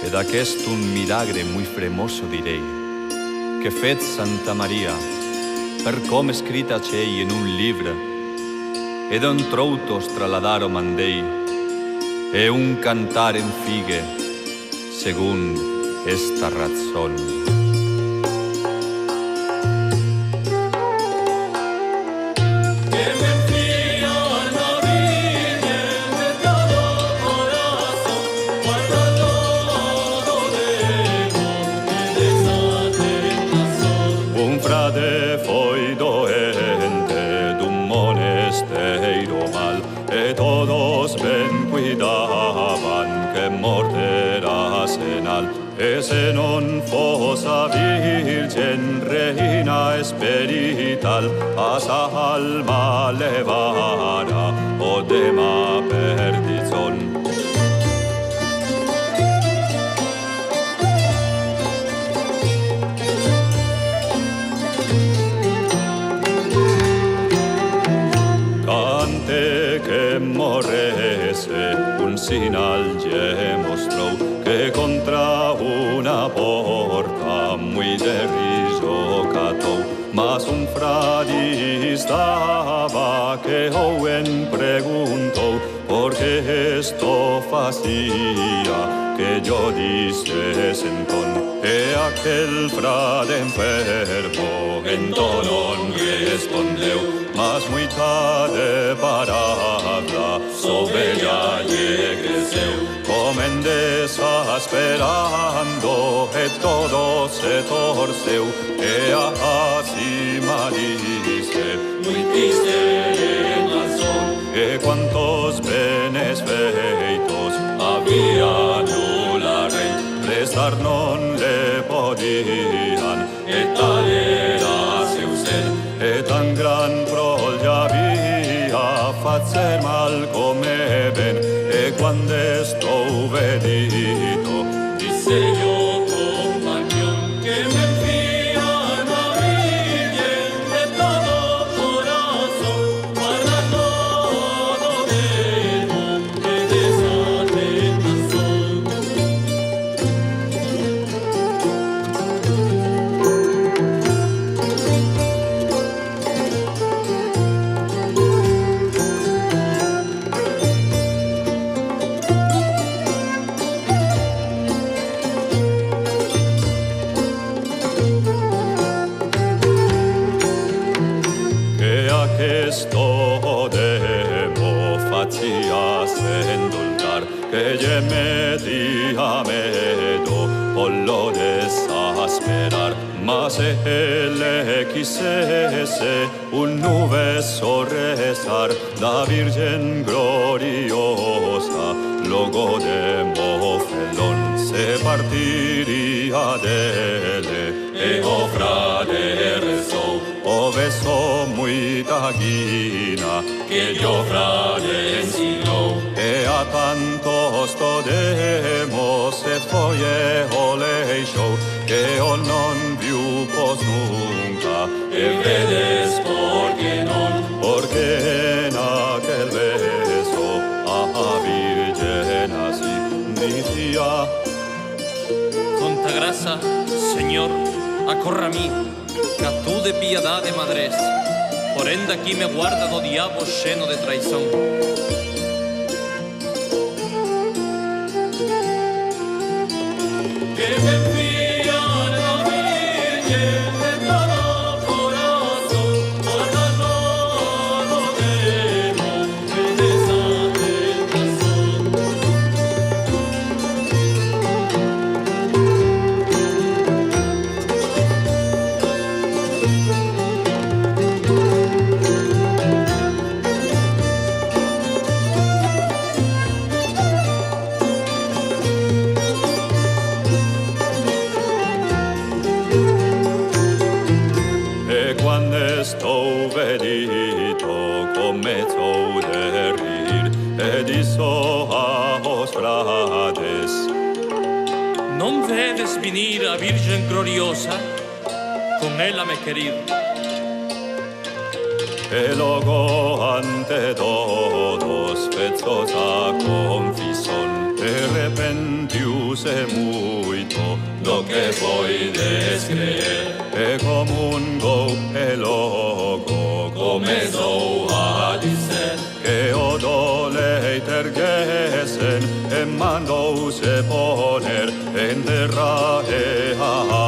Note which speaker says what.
Speaker 1: ed aquest un milagre muy fremoso direi, que fet Santa Maria, per com escrita c'ei in un livre, ed un troutos traladaro mandei, e un cantar en figue, según esta razón.
Speaker 2: Foi doente d'un monesteiro mal, e todos ben cuidaban que morte era senal. E se non fosa virgen reina esperital, a sa alma levara o dema perdizon. Que morrese un sinal lle mostrou, que contra una porta muy de riso catou, mas un frade estaba que Owen preguntou, por que esto facía que yo dices entón. E aquel frade enfermo entón non respondeu, mas muy tarde parabla sobre ella lle creceu, comen desesperando e todo se torceu, e así dice muy triste en razón, e cuantos benes feitos había la rey, prestar non le podían, e tal era seu ser, e tan gran proglia via fazer mal come ben, e quando estou vedito disse io compagnon que me enfía la virgen de todo corazón, guarda todo demo e desatentación. Questo demo faccia sendulgar, che gli media medo pollo desasperar, ma se le quisese un nube sorresar, la Virgen gloriosa, logo demo felón, se partiría dele, e o frade rezou, o beso muy taguina, que yo frade ensinó, e a tantos todemos se foie o leixou, que o non viu pos nunca, e vedes porque en aquel beso a Virgen así dicía:
Speaker 3: Conta graça, Señor, acorra a mí, que a tú de piedade madres, porén daqui me guarda do diabo xeno de traición.
Speaker 2: Que me enfía la Virgen de todo corazón, guarda todo demo e desatentación. Quando estou vedito comezzo de rir, e disso aos frades:
Speaker 3: Non vedes venir a Virgen gloriosa, con ela me querir.
Speaker 2: E logo ante todos fezzosa confison, e repentiu se mandouse poner en terra e a